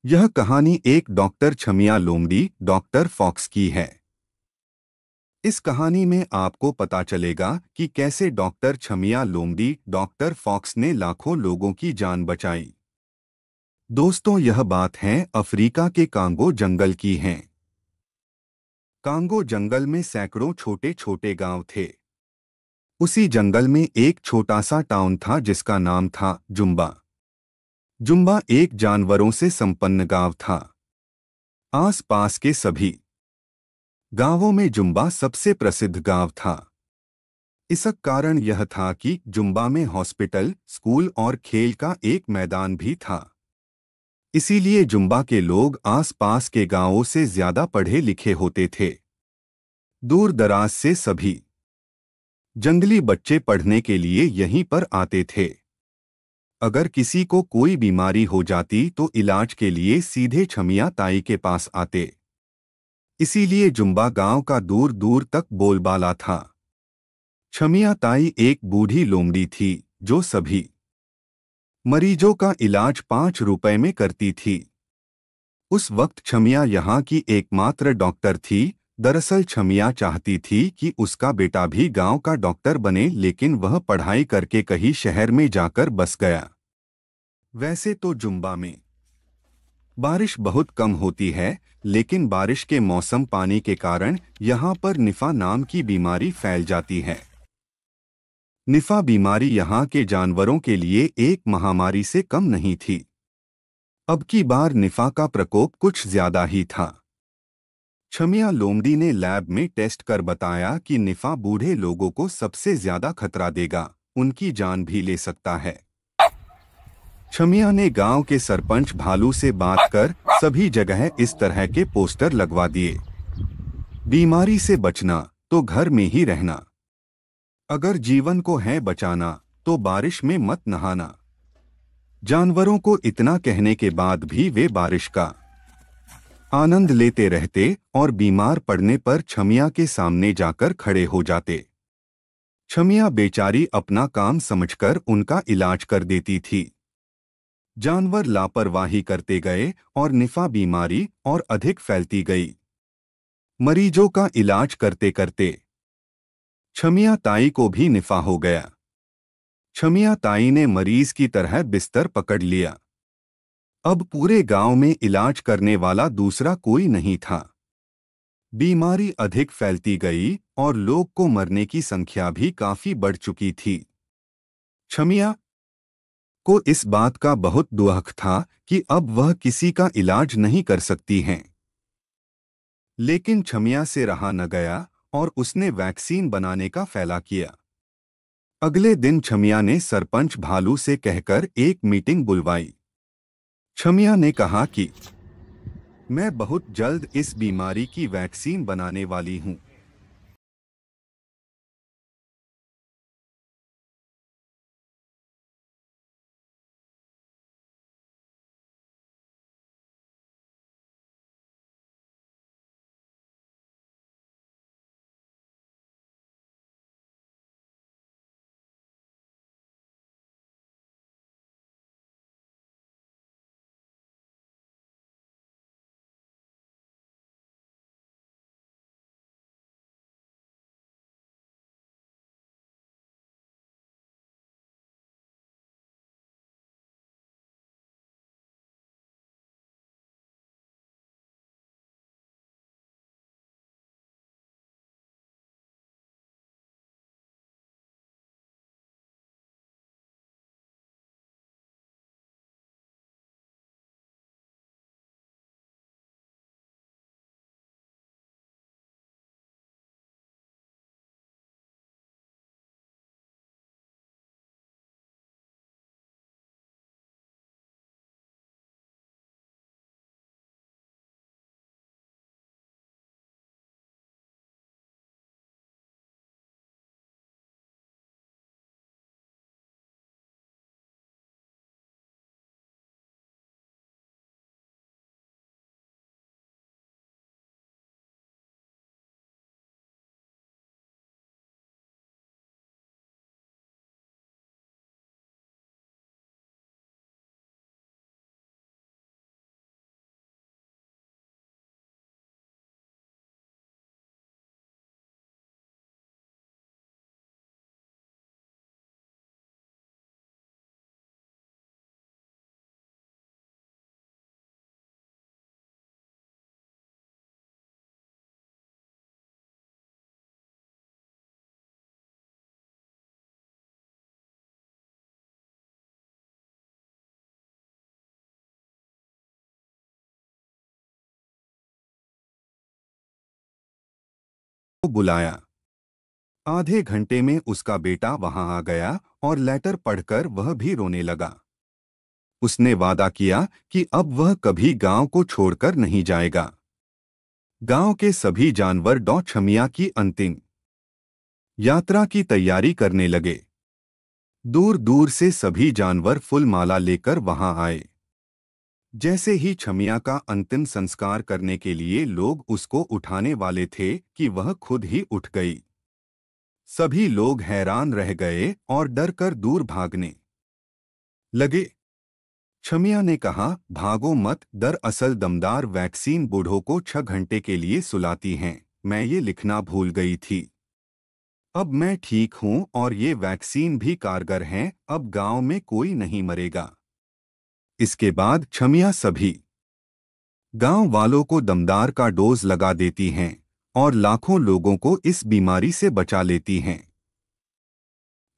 यह कहानी एक डॉक्टर छमिया लोमड़ी डॉक्टर फॉक्स की है। इस कहानी में आपको पता चलेगा कि कैसे डॉक्टर छमिया लोमड़ी डॉक्टर फॉक्स ने लाखों लोगों की जान बचाई। दोस्तों, यह बात है अफ्रीका के कांगो जंगल की है। कांगो जंगल में सैकड़ों छोटे छोटे गांव थे। उसी जंगल में एक छोटा सा टाउन था जिसका नाम था जुम्बा। जुम्बा एक जानवरों से संपन्न गांव था। आस पास के सभी गांवों में जुम्बा सबसे प्रसिद्ध गांव था। इसका कारण यह था कि जुम्बा में हॉस्पिटल, स्कूल और खेल का एक मैदान भी था। इसीलिए जुम्बा के लोग आस-पास के गांवों से ज्यादा पढ़े लिखे होते थे। दूर दराज से सभी जंगली बच्चे पढ़ने के लिए यहीं पर आते थे। अगर किसी को कोई बीमारी हो जाती तो इलाज के लिए सीधे छमिया ताई के पास आते। इसीलिए जुम्बा गांव का दूर दूर तक बोलबाला था। छमिया ताई एक बूढ़ी लोमड़ी थी जो सभी मरीजों का इलाज 5 रुपए में करती थी। उस वक्त छमिया यहाँ की एकमात्र डॉक्टर थी। दरअसल छमिया चाहती थी कि उसका बेटा भी गांव का डॉक्टर बने, लेकिन वह पढ़ाई करके कहीं शहर में जाकर बस गया। वैसे तो जुम्बा में बारिश बहुत कम होती है, लेकिन बारिश के मौसम पानी के कारण यहाँ पर निफा नाम की बीमारी फैल जाती है। निफा बीमारी यहाँ के जानवरों के लिए एक महामारी से कम नहीं थी। अब की बार निफा का प्रकोप कुछ ज्यादा ही था। छमिया लोमड़ी ने लैब में टेस्ट कर बताया कि निफा बूढ़े लोगों को सबसे ज्यादा खतरा देगा, उनकी जान भी ले सकता है। छमिया ने गांव के सरपंच भालू से बात कर सभी जगह इस तरह के पोस्टर लगवा दिए। बीमारी से बचना तो घर में ही रहना। अगर जीवन को है बचाना तो बारिश में मत नहाना। जानवरों को इतना कहने के बाद भी वे बारिश का आनंद लेते रहते और बीमार पड़ने पर छमिया के सामने जाकर खड़े हो जाते। छमिया बेचारी अपना काम समझकर उनका इलाज कर देती थी। जानवर लापरवाही करते गए और निफा बीमारी और अधिक फैलती गई। मरीजों का इलाज करते करते छमिया ताई को भी निफा हो गया। छमिया ताई ने मरीज की तरह बिस्तर पकड़ लिया। अब पूरे गांव में इलाज करने वाला दूसरा कोई नहीं था। बीमारी अधिक फैलती गई और लोग को मरने की संख्या भी काफी बढ़ चुकी थी। छमिया को इस बात का बहुत दुख था कि अब वह किसी का इलाज नहीं कर सकती हैं। लेकिन छमिया से रहा न गया और उसने वैक्सीन बनाने का फैसला किया। अगले दिन छमिया ने सरपंच भालू से कहकर एक मीटिंग बुलवाई। छमिया ने कहा कि मैं बहुत जल्द इस बीमारी की वैक्सीन बनाने वाली हूं। बुलाया। आधे घंटे में उसका बेटा वहां आ गया और लेटर पढ़कर वह भी रोने लगा। उसने वादा किया कि अब वह कभी गांव को छोड़कर नहीं जाएगा। गांव के सभी जानवर डॉ छमिया की अंतिम यात्रा की तैयारी करने लगे। दूर दूर से सभी जानवर फूल माला लेकर वहां आए। जैसे ही छमिया का अंतिम संस्कार करने के लिए लोग उसको उठाने वाले थे कि वह खुद ही उठ गई। सभी लोग हैरान रह गए और डर कर दूर भागने लगे। छमिया ने कहा, भागो मत, दरअसल दमदार वैक्सीन बूढ़ों को 6 घंटे के लिए सुलाती हैं। मैं ये लिखना भूल गई थी। अब मैं ठीक हूँ और ये वैक्सीन भी कारगर हैं। अब गांव में कोई नहीं मरेगा। इसके बाद छमिया सभी गांव वालों को दमदार का डोज लगा देती हैं और लाखों लोगों को इस बीमारी से बचा लेती हैं।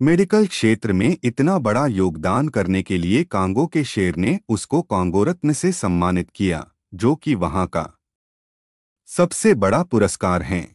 मेडिकल क्षेत्र में इतना बड़ा योगदान करने के लिए कांगो के शेर ने उसको कांगो रत्न से सम्मानित किया, जो कि वहां का सबसे बड़ा पुरस्कार है।